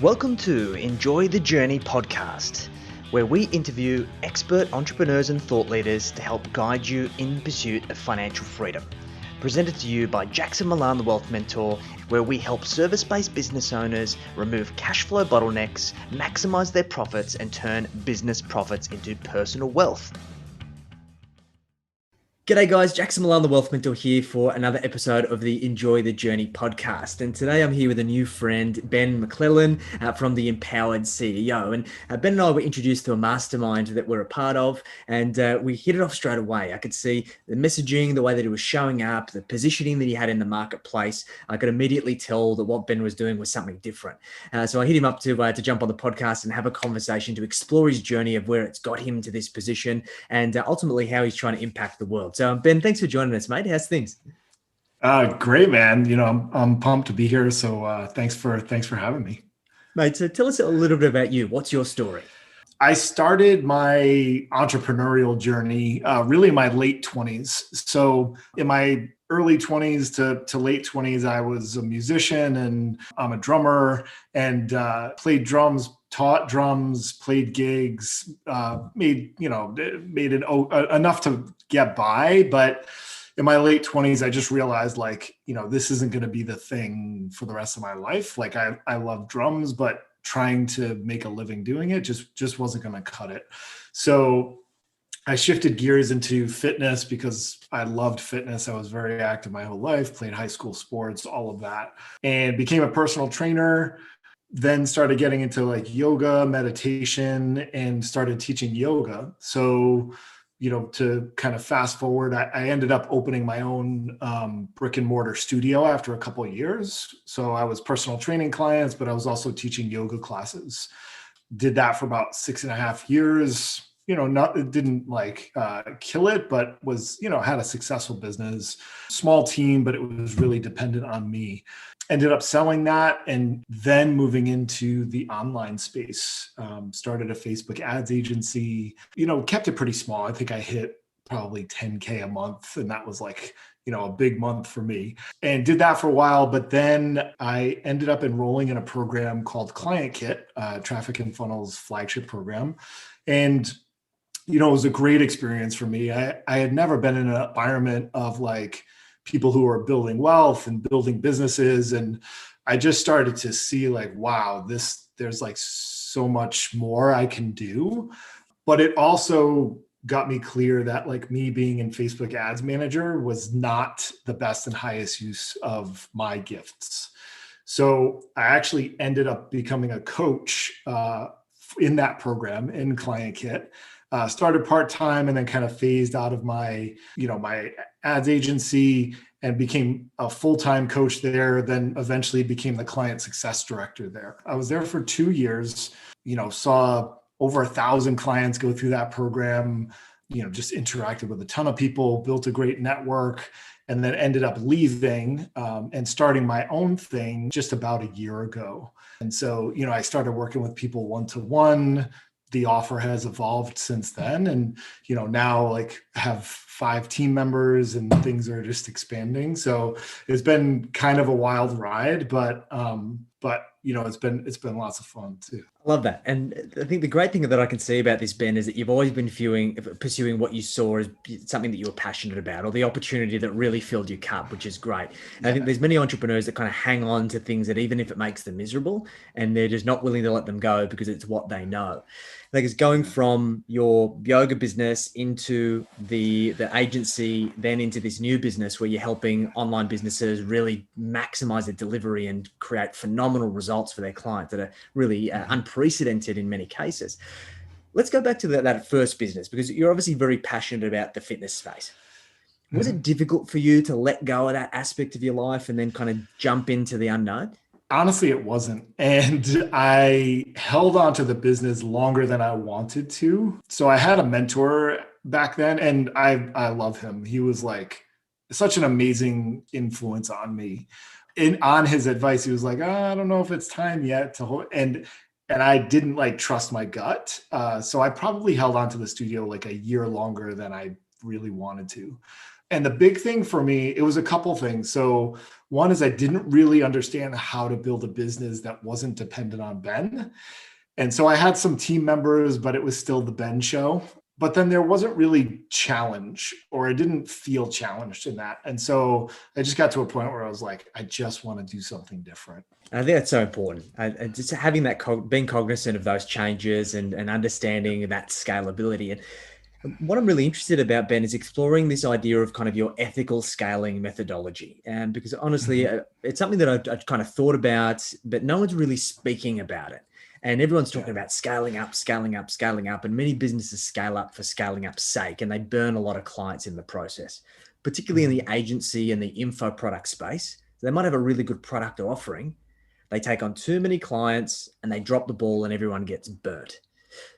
Welcome to Enjoy the Journey podcast, where we interview expert entrepreneurs and thought leaders to help guide you in pursuit of financial freedom. Presented to you by Jackson Milan, the Wealth Mentor, where we help service-based business owners remove cash flow bottlenecks, maximize their profits, and turn business profits into personal wealth. G'day guys, Jackson Milan, the Wealth Mentor here for another episode of the Enjoy the Journey podcast. And today I'm here with a new friend, Ben McLellan from the Empowered CEO. And Ben and I were introduced to a mastermind that we're a part of, and we hit it off straight away. I could see the messaging, the way that he was showing up, the positioning that he had in the marketplace. I could immediately tell that what Ben was doing was something different. So I hit him up to jump on the podcast and have a conversation to explore his journey of where it's got him to this position and ultimately how he's trying to impact the world. So Ben, thanks for joining us, mate. How's things? Great, man. I'm pumped to be here. So thanks for having me, mate. So tell us a little bit about you. What's your story? I started my entrepreneurial journey really in my late 20s. So in my early 20s to late 20s, I was a musician and I'm a drummer and played drums, taught drums, played gigs, made enough to get by. But in my late 20s, I just realized this isn't going to be the thing for the rest of my life. Like I love drums, but trying to make a living doing it just wasn't going to cut it. So I shifted gears into fitness because I loved fitness. I was very active my whole life, played high school sports, all of that, and became a personal trainer. Then started getting into yoga, meditation, and started teaching yoga. So, to kind of fast forward, I ended up opening my own brick and mortar studio after a couple of years. So I was personal training clients, but I was also teaching yoga classes. Did that for about 6.5 years. It didn't kill it, but was, had a successful business, small team, but it was really dependent on me. Ended up selling that and then moving into the online space. Started a Facebook ads agency, kept it pretty small. I think I hit probably 10K a month. And that was a big month for me, and did that for a while. But then I ended up enrolling in a program called Client Kit, Traffic and Funnels flagship program. And it was a great experience for me. I had never been in an environment of people who are building wealth and building businesses. And I just started to see wow, there's so much more I can do. But it also got me clear that me being in Facebook Ads Manager was not the best and highest use of my gifts. So I actually ended up becoming a coach in that program in Client Kit. Started part-time and then kind of phased out of my ads agency and became a full-time coach there, then eventually became the client success director there. I was there for 2 years, saw over 1,000 clients go through that program, just interacted with a ton of people, built a great network, and then ended up leaving and starting my own thing just about a year ago. And so, I started working with people one-to-one. The offer has evolved since then. And, now have 5 team members and things are just expanding. So it's been kind of a wild ride, but it's been lots of fun too. I love that. And I think the great thing that I can see about this, Ben, is that you've always been pursuing what you saw as something that you were passionate about, or the opportunity that really filled your cup, which is great. And I think there's many entrepreneurs that kind of hang on to things that even if it makes them miserable, and they're just not willing to let them go because it's what they know. It's going from your yoga business into the agency, then into this new business where you're helping online businesses really maximize their delivery and create phenomenal results for their clients that are really unprecedented in many cases. Let's go back to that first business, because you're obviously very passionate about the fitness space. Was it difficult for you to let go of that aspect of your life and then kind of jump into the unknown? Honestly, it wasn't. And I held on to the business longer than I wanted to. So I had a mentor back then, and I love him. He was such an amazing influence on me. And on his advice, he was I don't know if it's time yet to hold. And I didn't trust my gut. So I probably held on to the studio a year longer than I really wanted to. And the big thing for me, it was a couple things. So one is I didn't really understand how to build a business that wasn't dependent on Ben. And so I had some team members, but it was still the Ben show. But then there wasn't really challenge, or I didn't feel challenged in that. And so I just got to a point where I was like, I just want to do something different. I think that's so important. Just having that, being cognizant of those changes and understanding that scalability. And what I'm really interested about, Ben, is exploring this idea of kind of your ethical scaling methodology. And because honestly, it's something that I've kind of thought about, but no one's really speaking about it. And everyone's talking about scaling up, scaling up, scaling up. And many businesses scale up for scaling up's sake, and they burn a lot of clients in the process, particularly in the agency and the info product space. So they might have a really good product offering. They take on too many clients and they drop the ball and everyone gets burnt.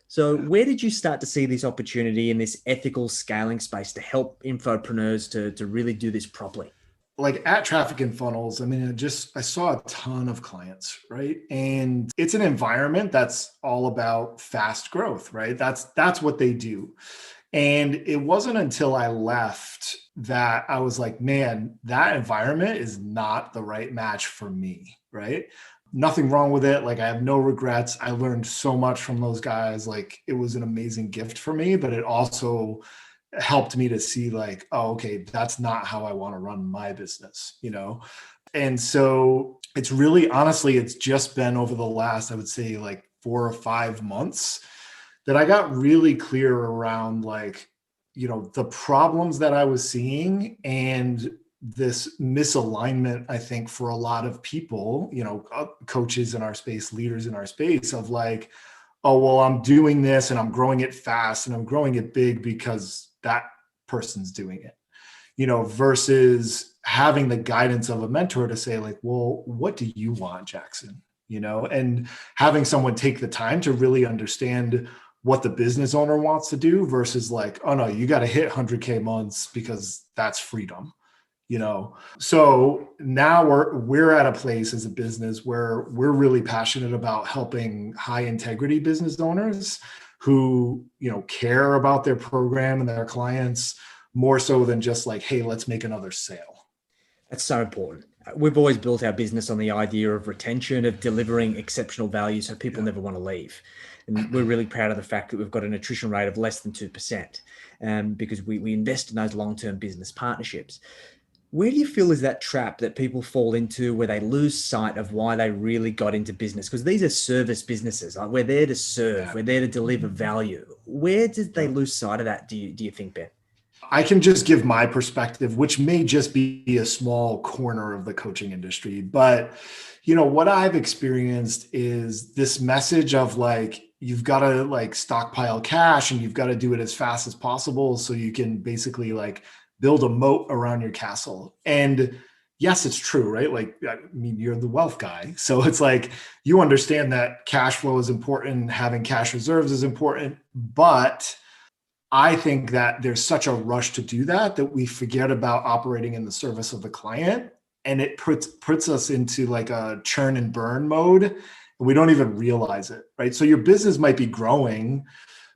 So where did you start to see this opportunity in this ethical scaling space to help infopreneurs to really do this properly? Like at Traffic and Funnels, I mean, I saw a ton of clients, right? And it's an environment that's all about fast growth, right? That's what they do. And it wasn't until I left that I was like, man, that environment is not the right match for me, right? Nothing wrong with it. Like I have no regrets. I learned so much from those guys. Like it was an amazing gift for me, but it also helped me to see like, oh, okay, that's not how I want to run my business, you know? And so it's really, honestly, it's just been over the last, I would say like 4 or 5 months that I got really clear around like, you know, the problems that I was seeing and this misalignment, I think, for a lot of people, you know, coaches in our space, leaders in our space of like, oh, well, I'm doing this and I'm growing it fast and I'm growing it big because that person's doing it, you know, versus having the guidance of a mentor to say like, well, what do you want, Jackson? You know, and having someone take the time to really understand what the business owner wants to do versus like, oh no, you got to hit 100K months because that's freedom, you know? So now we're at a place as a business where we're really passionate about helping high integrity business owners who, you know, care about their program and their clients more so than just like, hey, let's make another sale. That's so important. We've always built our business on the idea of retention, of delivering exceptional value so people never want to leave. And we're really proud of the fact that we've got an attrition rate of less than 2%, because we invest in those long-term business partnerships. Where do you feel is that trap that people fall into where they lose sight of why they really got into business? Because these are service businesses. Like we're there to serve, we're there to deliver value. Where did they lose sight of that, do you think, Ben? I can just give my perspective, which may just be a small corner of the coaching industry. But, you know, what I've experienced is this message of like, you've got to like stockpile cash and you've got to do it as fast as possible so you can basically like build a moat around your castle. And yes, it's true, right? Like, I mean, you're the wealth guy. So it's like, you understand that cash flow is important, having cash reserves is important, but I think that there's such a rush to do that we forget about operating in the service of the client, and it puts us into like a churn and burn mode, and we don't even realize it, right? So your business might be growing,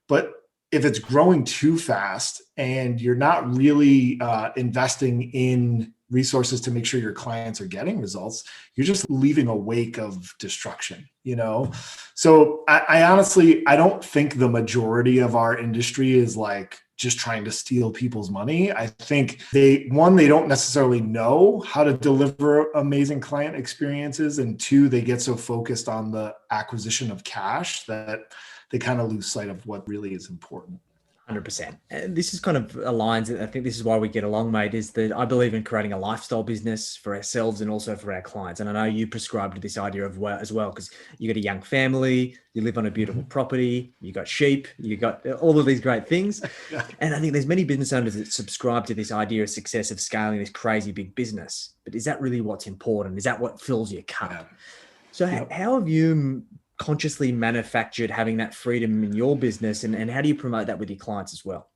but if it's growing too fast and you're not really investing in resources to make sure your clients are getting results, you're just leaving a wake of destruction, you know? So I honestly, I don't think the majority of our industry is like just trying to steal people's money. I think they don't necessarily know how to deliver amazing client experiences. And 2, they get so focused on the acquisition of cash that they kind of lose sight of what really is important. 100%. And this is kind of aligns. I think this is why we get along, mate, is that I believe in creating a lifestyle business for ourselves and also for our clients. And I know you prescribe to this idea of as well, because you got a young family, you live on a beautiful property, you got sheep, you got all of these great things. Yeah. And I think there's many business owners that subscribe to this idea of success of scaling this crazy big business. But is that really what's important? Is that what fills your cup? Yeah. So how have you consciously manufactured having that freedom in your business, and how do you promote that with your clients as well?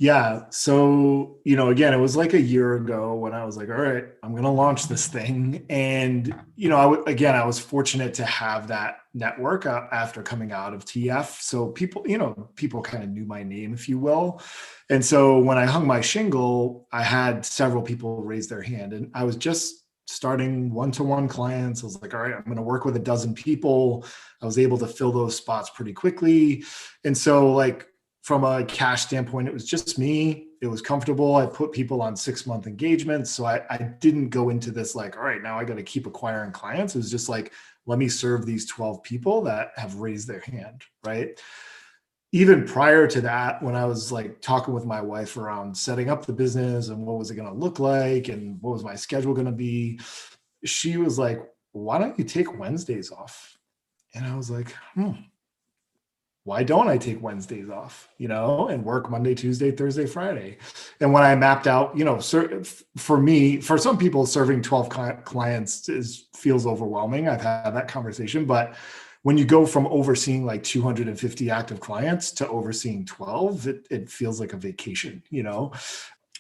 Yeah. So, again, it was like a year ago when I was like, all right, I'm going to launch this thing. And, I was fortunate to have that network after coming out of TF. So people kind of knew my name, if you will. And so when I hung my shingle, I had several people raise their hand, and I was just starting one-to-one clients. I was like, all right, I'm going to work with a dozen people. I was able to fill those spots pretty quickly. And so like, from a cash standpoint, it was just me. It was comfortable. I put people on 6-month engagements. So I didn't go into this like, all right, now I got to keep acquiring clients. It was just like, let me serve these 12 people that have raised their hand, right? Even prior to that, when I was like talking with my wife around setting up the business and what was it going to look like and what was my schedule going to be, she was like, why don't you take Wednesdays off? And I was like, why don't I take Wednesdays off, and work Monday, Tuesday, Thursday, Friday? And when I mapped out, for me, for some people, serving 12 clients feels overwhelming. I've had that conversation, but when you go from overseeing like 250 active clients to overseeing 12, it feels like a vacation,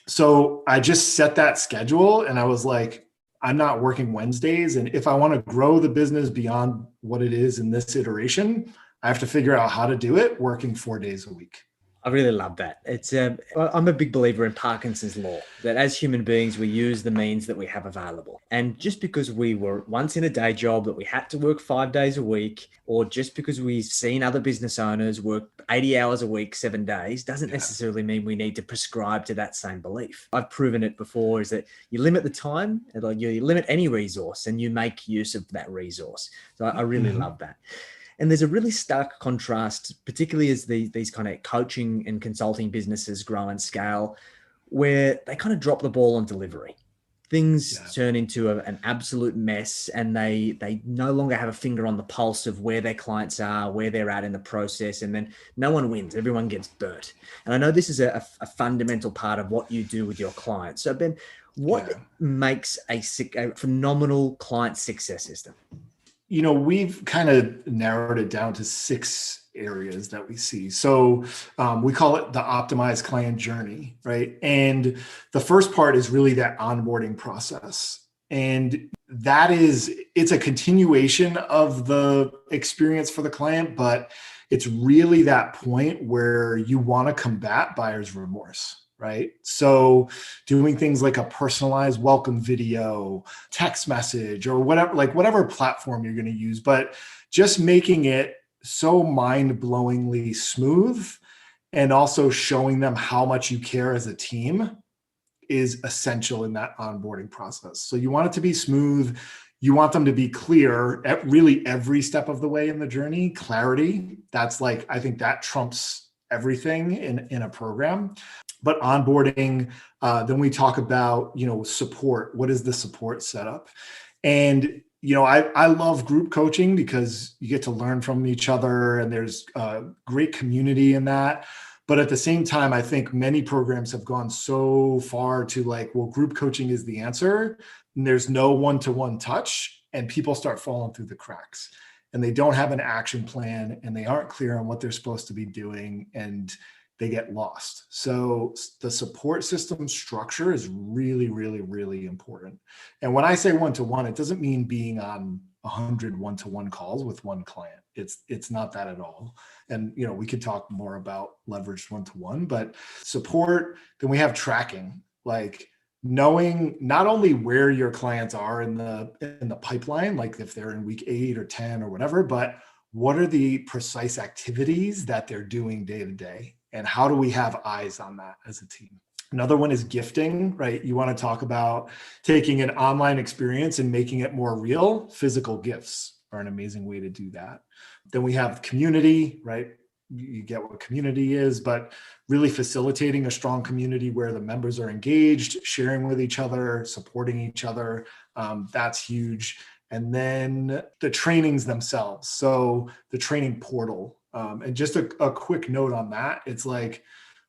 So I just set that schedule, and I was like, I'm not working Wednesdays. And if I want to grow the business beyond what it is in this iteration, I have to figure out how to do it working 4 days a week. I really love that. I'm a big believer in Parkinson's law, that as human beings, we use the means that we have available. And just because we were once in a day job that we had to work 5 days a week, or just because we've seen other business owners work 80 hours a week, 7 days, doesn't necessarily mean we need to prescribe to that same belief. I've proven it before, is that you limit the time, like you limit any resource, and you make use of that resource. So I really love that. And there's a really stark contrast, particularly as these kind of coaching and consulting businesses grow and scale, where they kind of drop the ball on delivery. Things turn into an absolute mess, and they no longer have a finger on the pulse of where their clients are, where they're at in the process, and then no one wins. Everyone gets burnt. And I know this is a fundamental part of what you do with your clients. So Ben, what makes a phenomenal client success system? We've kind of narrowed it down to 6 areas that we see. So we call it the optimized client journey, right? And the first part is really that onboarding process. And it's a continuation of the experience for the client, but it's really that point where you want to combat buyer's remorse. Right. So doing things like a personalized welcome video, text message, or whatever platform you're going to use, but just making it so mind-blowingly smooth, and also showing them how much you care as a team is essential in that onboarding process. So you want it to be smooth. You want them to be clear at really every step of the way in the journey. Clarity. I think that trumps everything in a program. But onboarding, then we talk about, support. What is the support setup? And, I love group coaching because you get to learn from each other, and there's a great community in that. But at the same time, I think many programs have gone so far to group coaching is the answer, and there's no one-to-one touch, and people start falling through the cracks, and they don't have an action plan, and they aren't clear on what they're supposed to be doing, and they get lost. So the support system structure is really, really, really important. And when I say one-to-one, it doesn't mean being on 100 one-to-one calls with one client. It's not that at all. And, we could talk more about leveraged one-to-one, but support, then we have tracking, like knowing not only where your clients are in the pipeline, like if they're in week 8 or 10 or whatever, but what are the precise activities that they're doing day to day? And how do we have eyes on that as a team? Another one is gifting, right? You want to talk about taking an online experience and making it more real. Physical gifts are an amazing way to do that. Then we have community, right? You get what community is, but really facilitating a strong community where the members are engaged, sharing with each other, supporting each other. That's huge. And then the trainings themselves. So the training portal. And just a quick note on that. It's like,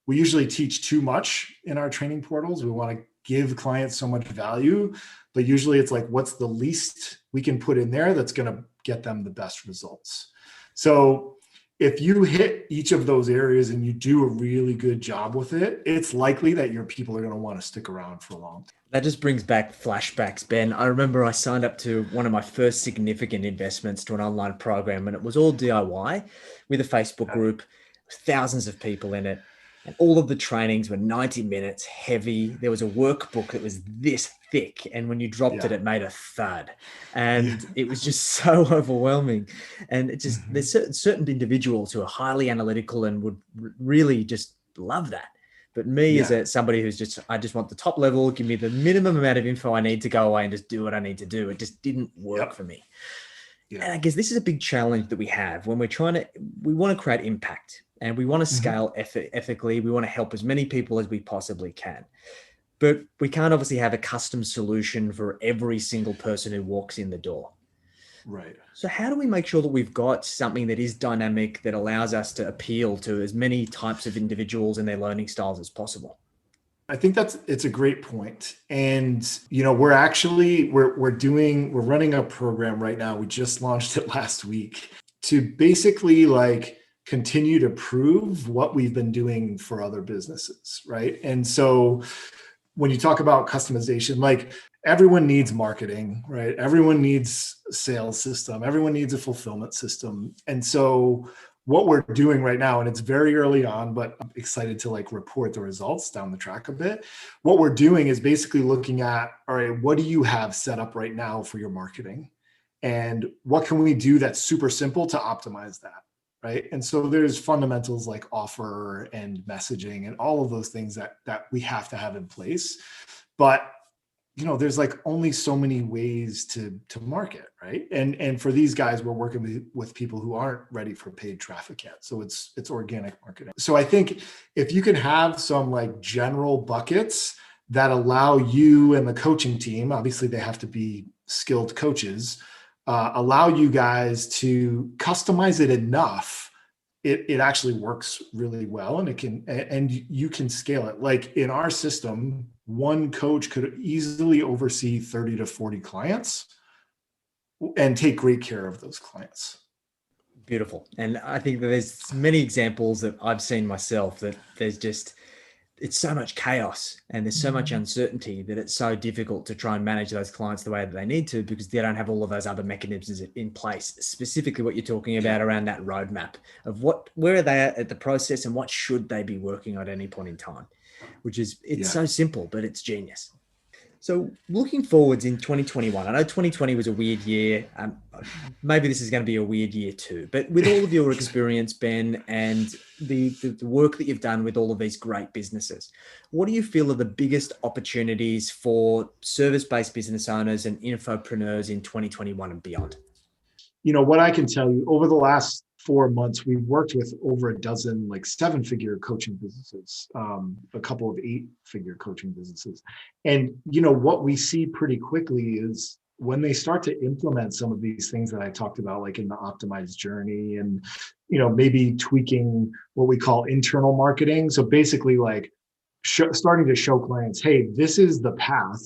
we usually teach too much in our training portals. We want to give clients so much value, but usually it's like, what's the least we can put in there that's going to get them the best results? So if you hit each of those areas and you do a really good job with it, it's likely that your people are going to want to stick around for a long time. That just brings back flashbacks, Ben. I remember I signed up to one of my first significant investments to an online program, and it was all DIY with a Facebook group, thousands of people in it. And all of the trainings were 90 minutes, heavy. There was a workbook that was this thick. And when you dropped it, it made a thud. And it was just so overwhelming. And it just, there's certain individuals who are highly analytical and would really just love that. But me as somebody who's I just want the top level, give me the minimum amount of info I need to go away and just do what I need to do. It just didn't work for me. And I guess this is a big challenge that we have when we want to create impact and we want to scale ethically. We want to help as many people as we possibly can. But we can't obviously have a custom solution for every single person who walks in the door. Right. So how do we make sure that we've got something that is dynamic, that allows us to appeal to as many types of individuals and their learning styles as possible? I think it's a great point. And, we're running a program right now. We just launched it last week to basically continue to prove what we've been doing for other businesses. Right. And so when you talk about customization, everyone needs marketing, right? Everyone needs a sales system. Everyone needs a fulfillment system. And so what we're doing right now, and it's very early on, but I'm excited to report the results down the track a bit. What we're doing is basically looking at, all right, what do you have set up right now for your marketing? And what can we do that's super simple to optimize that? Right. And so there's fundamentals like offer and messaging and all of those things that we have to have in place. But there's only so many ways to market, right? And for these guys, we're working with people who aren't ready for paid traffic yet. So it's organic marketing. So I think if you can have some general buckets that allow you and the coaching team, obviously they have to be skilled coaches, allow you guys to customize it enough, it actually works really well, and you can scale it. In our system, one coach could easily oversee 30 to 40 clients and take great care of those clients. Beautiful. And I think that there's many examples that I've seen myself that it's so much chaos and there's so much uncertainty that it's so difficult to try and manage those clients the way that they need to, because they don't have all of those other mechanisms in place. Specifically what you're talking about around that roadmap of where are they at the process and what should they be working on at any point in time, which is, so simple, but it's genius. So looking forwards in 2021, I know 2020 was a weird year. Maybe this is going to be a weird year too, but with all of your experience, Ben, and the work that you've done with all of these great businesses, what do you feel are the biggest opportunities for service-based business owners and infopreneurs in 2021 and beyond? What I can tell you, over the last 4 months, we've worked with over a dozen 7-figure coaching businesses, a couple of 8-figure coaching businesses. And, what we see pretty quickly is when they start to implement some of these things that I talked about, in the optimized journey and, maybe tweaking what we call internal marketing. So basically starting to show clients, hey, this is the path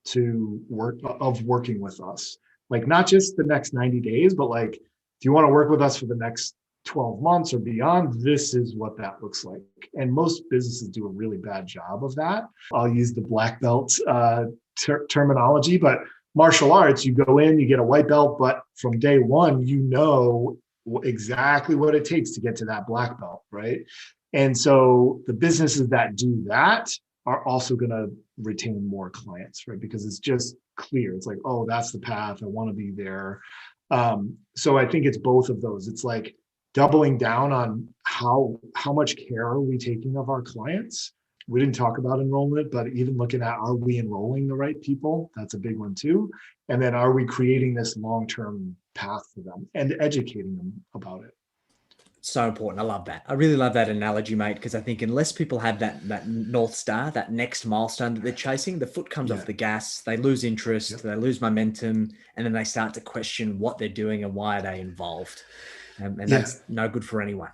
to working with us. Not just the next 90 days, but if you want to work with us for the next 12 months or beyond, this is what that looks like. And most businesses do a really bad job of that. I'll use the black belt terminology, but martial arts, you go in, you get a white belt, but from day one, exactly what it takes to get to that black belt, right? And so the businesses that do that are also going to retain more clients, right? Because it's just clear. It's oh, that's the path. I want to be there. So I think it's both of those. It's doubling down on how much care are we taking of our clients. We didn't talk about enrollment, but even looking at, are we enrolling the right people? That's a big one too. And then are we creating this long-term path for them and educating them about it? So important. I love that. I really love that analogy, mate, because I think unless people have that North Star, that next milestone that they're chasing, the foot comes off the gas, they lose interest, they lose momentum, and then they start to question what they're doing and why are they involved. And that's no good for anyone.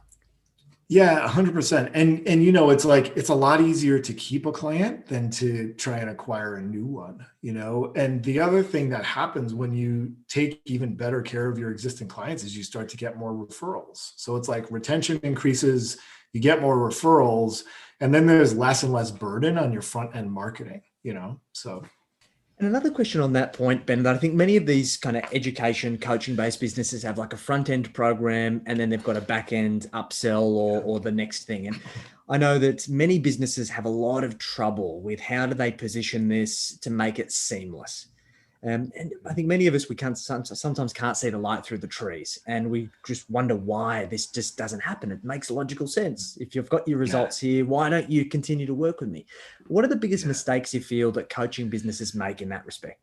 Yeah, 100%. And it's like it's a lot easier to keep a client than to try and acquire a new one. And the other thing that happens when you take even better care of your existing clients is you start to get more referrals. So it's like retention increases, you get more referrals, and then there's less and less burden on your front end marketing. So And another question on that point, Ben, that I think many of these kind of education, coaching based businesses have like a front end program and then they've got a back end upsell or the next thing. And I know that many businesses have a lot of trouble with how do they position this to make it seamless. And I think many of us, we can't sometimes can't see the light through the trees, and we just wonder why this just doesn't happen. It makes logical sense. If you've got your results here, why don't you continue to work with me? What are the biggest mistakes you feel that coaching businesses make in that respect?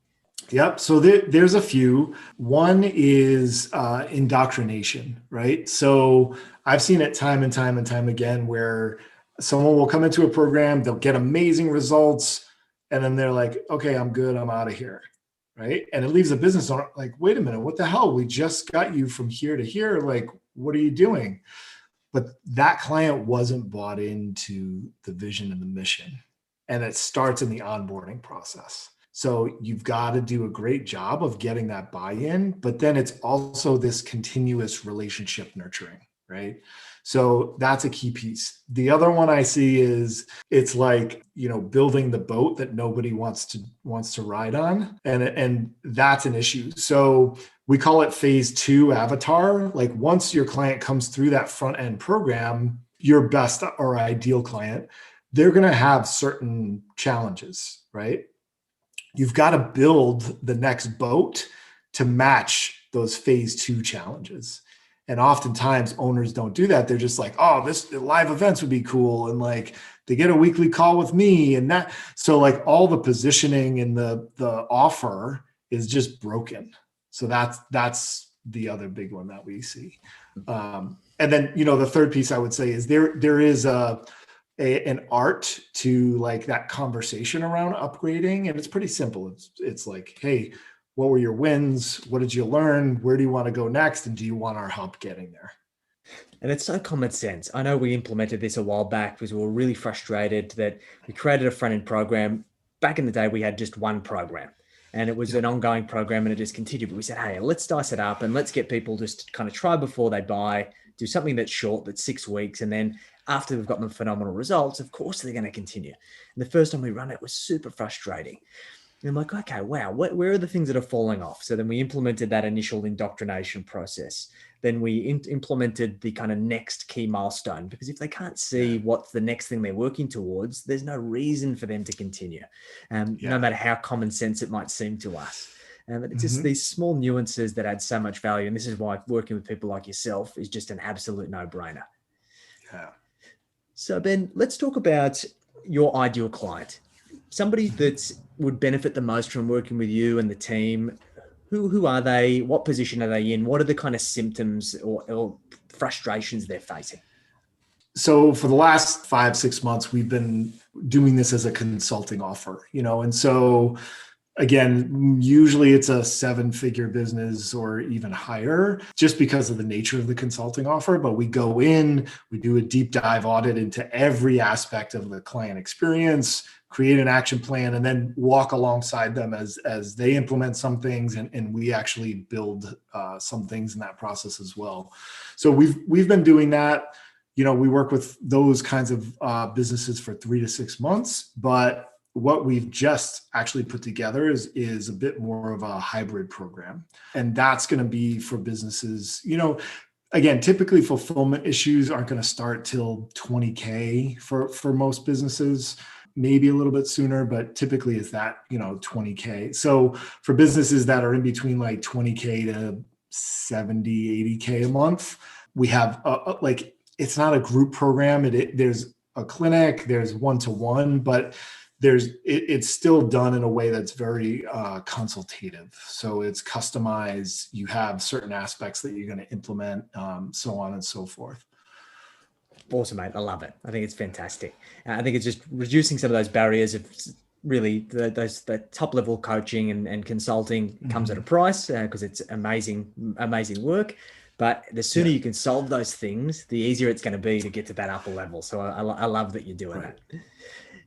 Yep. So there's a few. One is indoctrination, right? So I've seen it time and time and time again where someone will come into a program, they'll get amazing results, and then they're like, okay, I'm good, I'm out of here. Right. And it leaves the business owner like, wait a minute, what the hell? We just got you from here to here. Like, what are you doing? But that client wasn't bought into the vision and the mission. And it starts in the onboarding process. So you've got to do a great job of getting that buy-in, but then it's also this continuous relationship nurturing, right? So that's a key piece. The other one I see is it's like, building the boat that nobody wants to ride on. And that's an issue. So we call it phase 2 avatar. Like once your client comes through that front end program, your best or ideal client, they're going to have certain challenges, right? You've got to build the next boat to match those phase 2 challenges. And oftentimes owners don't do that. They're just like, oh, this live events would be cool. And like they get a weekly call with me and that. So like all the positioning and the offer is just broken. So that's the other big one that we see. And then, the third piece I would say is there is an art to like that conversation around upgrading. And it's pretty simple. It's like, hey, what were your wins? What did you learn? Where do you want to go next? And do you want our help getting there? And it's so common sense. I know we implemented this a while back because we were really frustrated that we created a front end program. Back in the day, we had just one program and it was an ongoing program and it just continued. But we said, hey, let's dice it up and let's get people just kind of try before they buy, do something that's short, that's 6 weeks. And then after we've gotten them phenomenal results, of course, they're going to continue. And the first time we run it was super frustrating. And I'm like, okay, wow, where are the things that are falling off? So then we implemented that initial indoctrination process. Then we implemented the kind of next key milestone, because if they can't see what's the next thing they're working towards, there's no reason for them to continue, no matter how common sense it might seem to us. It's just these small nuances that add so much value. And this is why working with people like yourself is just an absolute no-brainer. Yeah. So Ben, let's talk about your ideal client. Somebody that would benefit the most from working with you and the team. Who are they? What position are they in? What are the kind of symptoms or frustrations they're facing? So for the last 5-6 months, we've been doing this as a consulting offer, and so again, usually it's a 7-figure business or even higher just because of the nature of the consulting offer. But we go in, we do a deep dive audit into every aspect of the client experience, create an action plan, and then walk alongside them as they implement some things. And we actually build some things in that process as well. So we've been doing that. We work with those kinds of businesses for 3 to 6 months, but what we've just actually put together is a bit more of a hybrid program. And that's going to be for businesses, again, typically fulfillment issues aren't going to start till 20K for most businesses, maybe a little bit sooner, but typically it's that, 20K. So for businesses that are in between like 20K to 70, 80K a month, we have it's not a group program. There's a clinic, there's one-to-one, but it's still done in a way that's very consultative. So it's customized. You have certain aspects that you're going to implement, so on and so forth. Awesome, mate. I love it. I think it's fantastic. I think it's just reducing some of those barriers of really the top level coaching and consulting comes at a price because it's amazing work. But the sooner you can solve those things, the easier it's going to be to get to that upper level. So I love that you're doing that.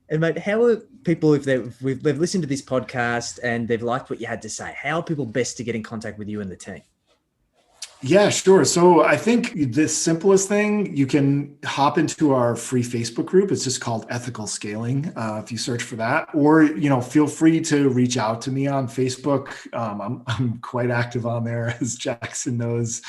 And mate, how are people, if they've listened to this podcast and they've liked what you had to say, how are people best to get in contact with you and the team? Yeah, sure. So I think the simplest thing, you can hop into our free Facebook group. It's just called Ethical Scaling. If you search for that, or, feel free to reach out to me on Facebook. I'm quite active on there, as Jackson knows.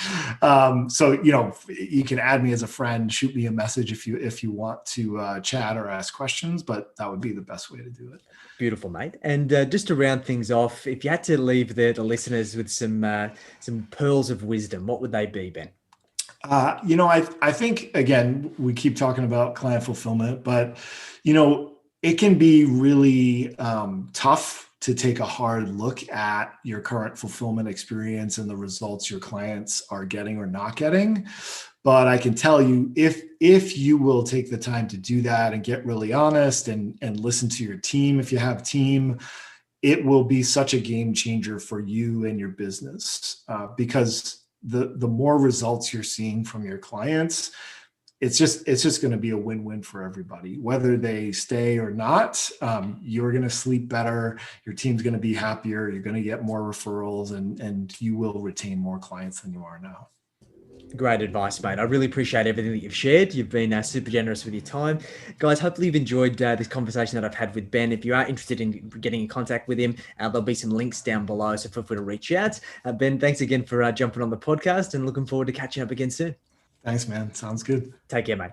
So, you can add me as a friend, shoot me a message if you want to chat or ask questions, but that would be the best way to do it. Beautiful, mate. And just to round things off, if you had to leave the listeners with some pearls of wisdom, what would they be, Ben? I think, again, we keep talking about client fulfillment, but, it can be really tough to take a hard look at your current fulfillment experience and the results your clients are getting or not getting. But I can tell you, if you will take the time to do that and get really honest and listen to your team, if you have a team, it will be such a game changer for you and your business, because the more results you're seeing from your clients, it's just going to be a win-win for everybody, whether they stay or not. You're going to sleep better. Your team's going to be happier. You're going to get more referrals, and you will retain more clients than you are now. Great advice, mate. I really appreciate everything that you've shared. You've been super generous with your time. Guys, hopefully you've enjoyed this conversation that I've had with Ben. If you are interested in getting in contact with him, there'll be some links down below, so feel free to reach out. Ben, thanks again for jumping on the podcast, and looking forward to catching up again soon. Thanks, man. Sounds good. Take care, mate.